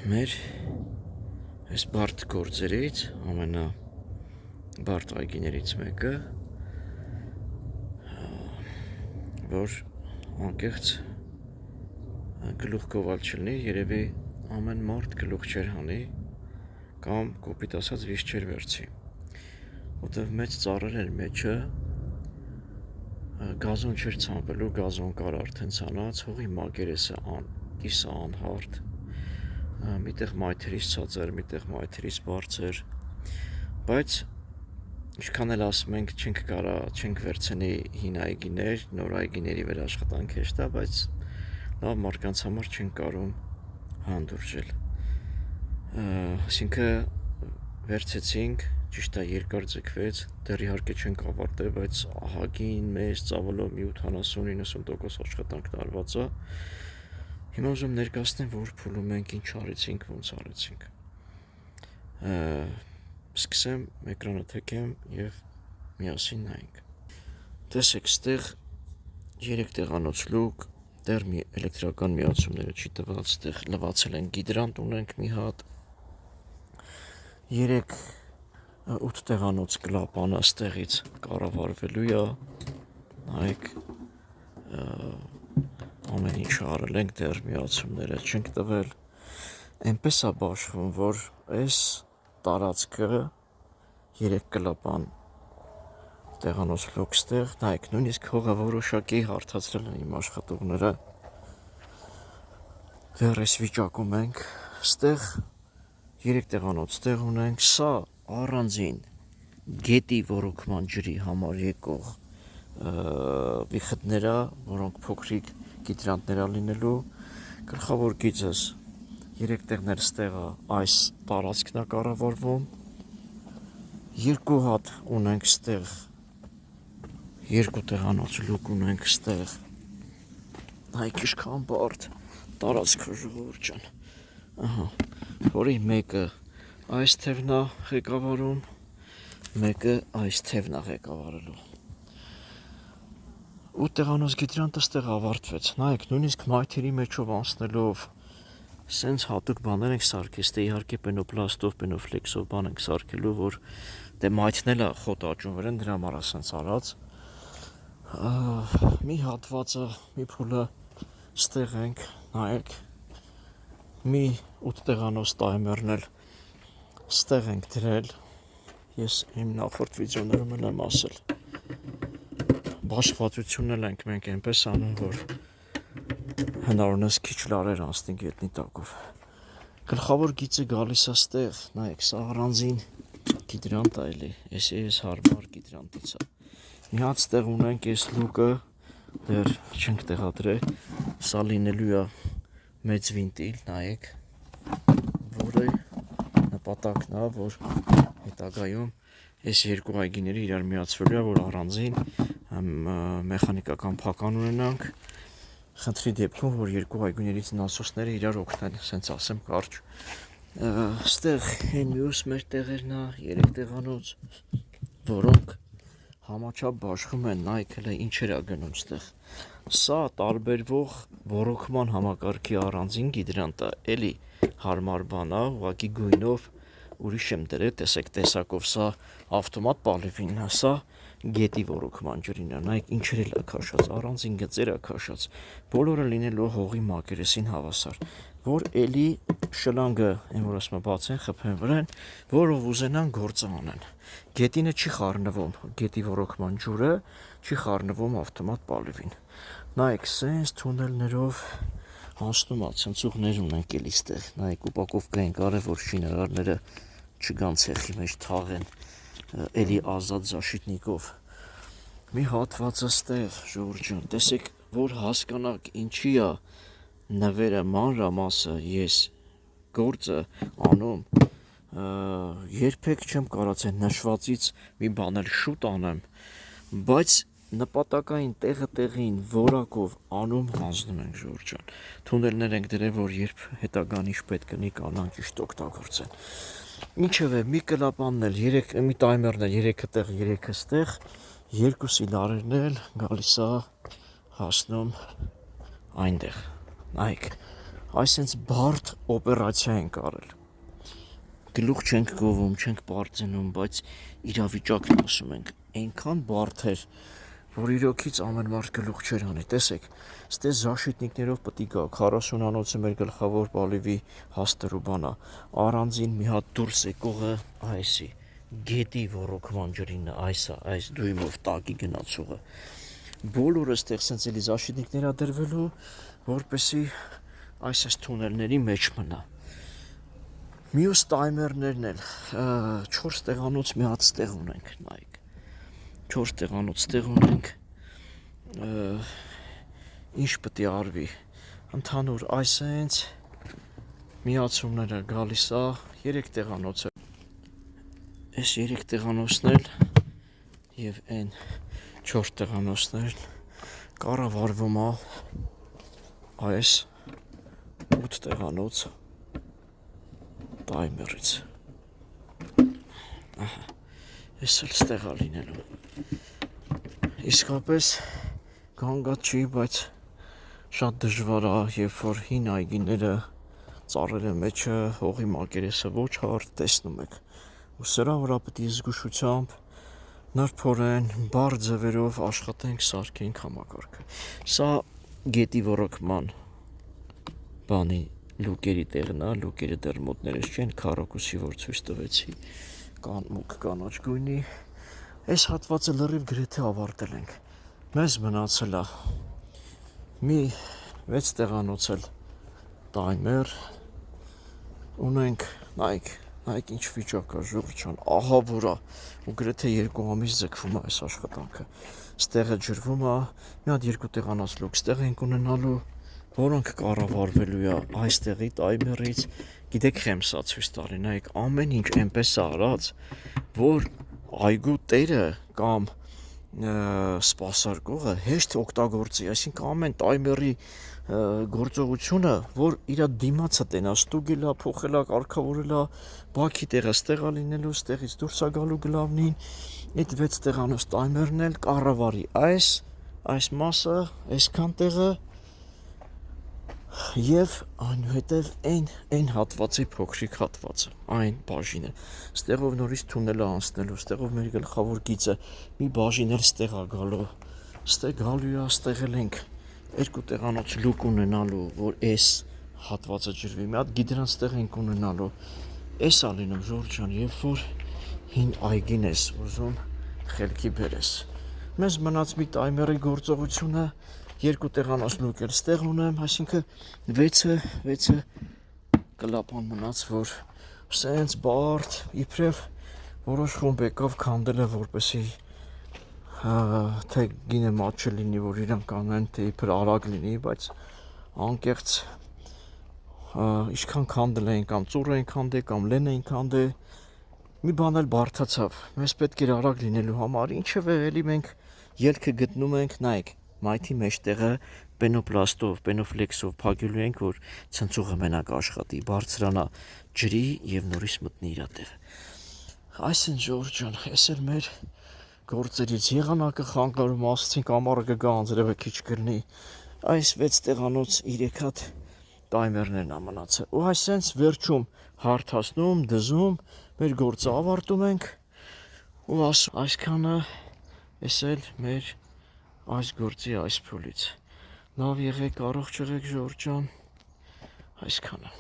մեր այս բարդ գործերից ամենաբարդ այգիներից մեկը, որ անկեղծ գլուխ գովալ չլինի, երևի ամեն մարդ գլուխ չեր հանի կամ կոպիտ ասած վիշ չեր վերցի, որտև մեծ ծառեր էր մեջը, գազոն չէր ցանվելու, գազոն կար արդեն ցանած, հողի մակերեսը կիսը անհարթ, միտեղ մայթերից ցածր, միտեղ մայթերից բարձր, բայց ինչքան էլ ասում ենք չենք վերցնի հին այգիներ, նոր այգիների վրա աշխատանք հեշտ է, բայց լավ մարդկանց համար չենք կարում հանդուրժել, այսինքն վերցեցինք, ճիշտ է երկար ձգվեց, դեռ իհարկե չենք ավարտել, բայց ահագին մեծ ծավալով մի 70-90% աշխատանքն արված է, հիմա ուզում ներկայացնեմ, որ փուլում ենք, ինչ արեցինք, ոնց արեցինք, սկսեմ էկրանը թեքեմ և միասին նայենք, տեսեք, ստեղ 3 տեղանոց լուկ, դեռ մի էլեկտրական միացումները չի տված, ստեղ լվացել են գիդրանտ ունենք մի հատ, 8 տեղանոց կլապանը ստեղից կառավարվելու է, նայեք, ամեն ինչ արել ենք, դեռ միացումները չենք տվել, այնպես է բաշխվում, որ այս տարածքը 3 կլապան տեղանոց լուկ ստեղ, նայեք, նույնիսկ հողը որոշակի հարթացրել են իմ աշխատողները, դեռ այս վիճակում ենք, ստեղ 3 տեղանոց տեղ ունենք, սա առանձին գետի ոռոգման ջրի համար եկող վիխտներ է, որոնք փոքրիկ գիդրանտներ է լինելու, գլխավոր գիծս 3 տեղներ ստեղ այս տարածքն է կառավարվում, 2 հատ ունենք ստեղ, 2 տեղանոց լուկ ունենք ստեղ, նայեք ինչքան բարդ տարածքը ժողովուրդ ջան, որի մեկը այս թևն է ղեկավարում, մեկը այս թևն է ղեկավարելու, 8 տեղանոց գիդրանտը ստեղ ավարտվեց, նայեք, նույնիսկ մայթերի մեջով անցնելով, սենց հատուկ բաներ ենք սարքել, ստե իհարկե պենոպլաստով, պենոֆլեքսով բան ենք սարքելու, որ դե մայթն էլ է խոտ աճում վրան, դրա համար է սենց արած, մի հատվածը, մի փուլը ստեղ ենք, նայեք, մի 8 տեղանոց տայմերն էլ ստեղ ենք դրել, ես իմ նախորդ վիդեոներում եմ ասել, բաշխվածությունն էլ ենք մենք այնպես անում, որ հնարավորինս քիչ լարեր անցնի գետնի տակով, գլխավոր գիծը գալիս է ստեղ, նայեք, սա առանձին գիդրանտ է էլի, ես հարմար գիդրանտից է, մի հատ ստեղ ունենք այս լուկը, դեռ չենք տեղադրել, սա լինելու է մեծ վինտիլ, նայեք, որը նպատակն է, որ հետագայում այս երկու այգիները իրար միացվելու է, որ առանձին մեխանիկական փական ունենանք, խնդրի դեպքում, որ երկու այգիներից նասոսները իրար օգնեն, սենց ասեմ կարճ, ստեղ են մյուս մեր տեղերն է, 3 տեղանոց, որոնք համաչափ բաշխում են, նայեք հələ ինչեր է գնում ստեղ, սա տարբերվող ոռոգման համակարգի առանձին գիդրանտ է, էլի հարմար բան է, ուղղակի գույնով ուրիշ եմ դրել, տեսեք տեսակով, սա ավտոմատ պալիվինն է, սա գետի ոռոգման ջրին է, նայեք ինչեր էլ է քաշած, առանձին գծեր է քաշած, բոլորը լինելու հողի մակերեսին հավասար, որ էլի շլանգը, այն որ ասում է բացեն, խփեն վրան, որով ուզենան գործը անեն, գետինը չի խառնվում, գետի ոռոգման ջուրը չի խառնվում ավտոմատ պալիվին, նայեք սենց թունելներով անցնում է, ցնցուղներ ունենք էլի ստեղ, նայեք ուպակովկա ենք արել, որ շինարարները չգան ցեխի մեջ թաղեն, էլի ազատ զաշիտնիկով, մի հատվածը ստեղ, ժողովուրդ ջան, տեսեք, որ հասկանաք ինչի է նվերը մանրամասը ես գործը անում, երբեք չեմ կարած այն նշվածից մի բան էլ շուտ անեմ, բայց նպատակային տեղը տեղին որակով անում հանձնում ենք ժողովուրդ ջան, թունելներ ենք դրել, որ երբ հետագան ինչ պետք կնի կանանք ճիշտ օգտագործեն, ինչևէ մի կլապանն էլ, մի տայմերն էլ 3 տեղ, 3 ստեղ, 2-ի լարերն էլ գալիս է հասնում այնտեղ, նայեք, այսենց բարդ օպերացիա ենք արել։ Գլուխ չենք գովում, չենք բարձնում, բայց իրավիճակն ասում ենք, այնքան բարդ էր, որ իրոքից ամեն մարդ գլուխ չէր անի։ Տեսեք, ստե զաշիտնիկներով պետք է գա 40-անոցը մեր գլխավոր բալիվի հաստերու բանա։ Առանձին մի հատ դուրս եկողը այսի գետի ռոռոկման ջրին այս դույմով տակի գնացողը։ Բոլորը ստեղ սենց էլի զաշիտնիկներ ա դրվելու, որպեսի այս թունելների մեջ մնա։ Մյուս տայմերներն էլ 4 տեղանոց մի հատ ստեղ ունենք, նայեք։ 4 տեղանոց ստեղ ունենք, ինչ պետք է արվի, ընդհանուր այսենց միացումները գալիս է 3 տեղանոց է, այս 3 տեղանոցն էլ և այն 4 տեղանոցներն կառավարվում է այս 8 տեղանոց տայմերից, ես էլ ստեղ է լինելու, իսկապես գանգատ չի, բայց շատ դժվար է, երբ որ հին այգիները ծառերը մեջը, հողի մակերեսը ոչ հարթ տեսնում եք, ու սրա վրա պետք է զգուշությամբ, նրբորեն, բարդ ձևերով աշխատենք, սարքենք համակարգը, սա գետի ոռոգման բանի լուկերի տեղն է, լուկերը դեռ մոտներս չեն, քառակուսի որ ցույց տվեցի, կան մուգ կանաչ գույնի, այս հատվածը լրիվ գրեթե ավարտել ենք, մեզ մնացել է մի 6 տեղանոց էլ տայմեր ունենք, նայեք ինչ վիճակ է Ժողովուրդ ջան, ահա որ է, ու գրեթե 2 ամիս ձգվում է այս աշխատանքը, ստեղը ջրվում է, մի հատ 2 տեղանոց լուկ ստեղ ենք ունենալու, որոնք կառավարվելու է այստեղի տայմերից, գիտեք խեմսա ցույց տալի, նայեք ամեն ինչ այնպես է արած, որ այգու տերը կամ սպասարկողը հեշտ օգտագործի, այսինքն ամեն տայմերի գործողությունը, որ իր դիմացը տենա, ստուգելա, փոխելա, կարգավորելա, բաքի տեղը ստեղ է լինելու, ստեղից դուրս է գալու գլավնին, այդ 6 տեղանոց տայմերն էլ կառավարի այս մասը, այսքան տեղը և այնուհետև այն հատվածի փոքրիկ հատվածը, այն բաժինը, ստեղով նորից թունել է անցնելու, ստեղով մեր գլխավոր գիծը, մի բաժին էլ ստեղ է գալու, ստեղ գալու է, ստեղ էլ ենք 2 տեղանոց լուկ ունենալու, որ այս հատվածը ջրվի, մի հատ գիդրանց ստեղ ենք ունենալու, այս է լինում Ժողովուրդ ջան, երբ որ հին այգին ես ուզում խելքի բերես, մեզ մնաց մի տայմերի գործողությունը 2 տեղանոց լուկ էլ ստեղ ունեմ, այսինքն 6-ը կլապան մնաց, որ սենց բարդ, իբրև որոշ խումբ եկավ քանդել է, որպեսի թե գինը մատ չլինի, որ իրանք կանեն, թե իբր արագ լինի, բայց անկեղծ ինչքան քանդել էին, կամ ծուռ էին քանդել, կամ լեն էին քանդել, մի բան էլ բարդացավ, մեզ պետք էր արագ լինելու համար, ինչևէ էլի մենք ելքը գտնում ենք, նայեք, մայթի մեջտեղը պենոպլաստով, պենոֆլեքսով փակելու ենք, որ ցնցողը մենակ աշխատի, բարձրանա ջրի և նորից մտնի իր տեղը։ Այսինքն Ժողովուրդ ջան, այս էլ մեր գործերից եղանակը խանգարում, ասացինք ամառը կգա, անձրևը քիչ կլինի, այս 6 տեղանոց 3 հատ տայմերներն է մնացել, ու այսենց վերջում հարթացնում, դզում, մեր գործը ավարտում ենք, ու այսքանը էս էլ մեր այս գործի այս փուլից, լավ եղեք, առողջ եղեք Ժողովուրդ ջան, այսքանը։